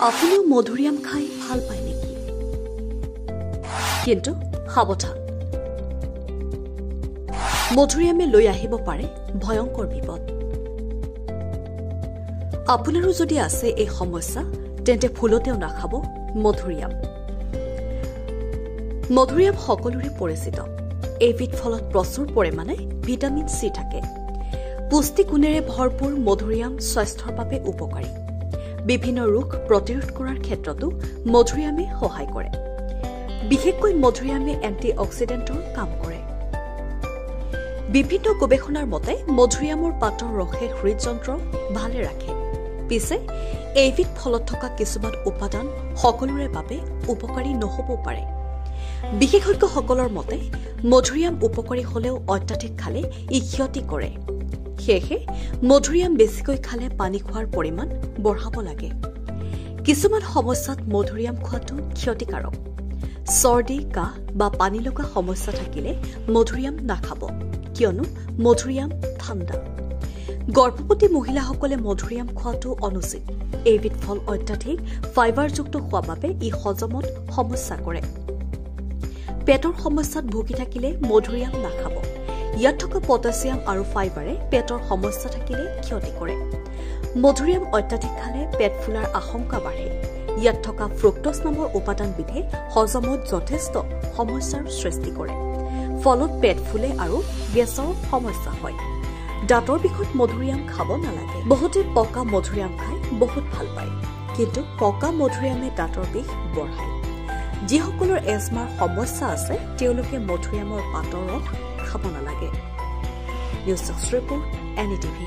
আপুনিও মধুৰিআম খাই ভাল পায় নেকি? কিন্তু সাৱধান, মধুৰিআমে লৈ আহিব পাৰে ভয়ংকৰ বিপদ। আপোনাৰো যদি আছে এই সমস্যা, তেন্তে ভুলতেও নাখাব মধুৰিআম। মধুৰিআম সকলোৰে পৰিচিত। এইবিধ ফলত প্ৰচুৰ পৰিমাণে ভিটামিন চি থাকে। পুষ্টি গুণেৰে ভৰপূৰ মধুৰিআম স্বাস্থ্যৰ বাবে উপকাৰী। বিভিন্ন ৰোগ প্ৰতিৰোধ কৰাৰ ক্ষেত্ৰতো মধুৰিআমে সহায় কৰে। বিশেষকৈ মধুৰিআমে এণ্টি অক্সিডেণ্টৰ কাম কৰে। বিভিন্ন গৱেষণাৰ মতে মধুৰিআমৰ পাতৰ ৰসে হৃদযন্ত্ৰ ভালে ৰাখে। পিছে এইবিধ ফলত থকা কিছুমান উপাদান সকলোৰে বাবে উপকাৰী নহ'ব পাৰে। বিশেষজ্ঞসকলৰ মতে মধুৰিআম উপকাৰী হলেও অত্যাধিক খালে ই ক্ষতি কৰে। সেয়েহে মধুৰিআম বেছিকৈ খালে পানী খোৱাৰ পৰিমাণ বঢ়াব লাগে। কিছুমান সমস্যাত মধুৰিআম খোৱাটো ক্ষতিকাৰক। চৰ্দি, কাহ বা পানী লগা সমস্যা থাকিলে মধুৰিআম নাখাব, কিয়নো মধুৰিআম ঠাণ্ডা। গৰ্ভৱতী মহিলাসকলে মধুৰিআম খোৱাটো অনুচিত। এইবিধ ফল অত্যাধিক ফাইবাৰযুক্ত হোৱাৰ বাবে ই হজমত সমস্যা কৰে। পেটৰ সমস্যাত ভুগি থাকিলে মধুৰিআম নাখাব। ইয়াত থকা পটাছিয়াম আৰু ফাইবাৰে পেটৰ সমস্যা থাকিলে ক্ষতি কৰে। মধুৰিআম অত্যাধিক খালে পেট ফুলাৰ আশংকা বাঢ়ে। ইয়াত থকা ফ্ৰুক্টোজ নামৰ উপাদানবিধে হজমত যথেষ্ট সমস্যাৰ সৃষ্টি কৰে। ফলত পেট ফুলে আৰু গেছৰ সমস্যা হয়। দাঁতৰ বিষত মধুৰিআম খাব নালাগে। বহুতে পকা মধুৰিআম খাই বহুত ভাল পায়, কিন্তু পকা মধুৰিআমে দাঁতৰ বিষ বঢ়ায়। যিসকলৰ এজমাৰ সমস্যা আছে তেওঁলোকে মধুৰিআমৰ পাতৰ ৰস খাব নালাগে। News desk report, NDTV।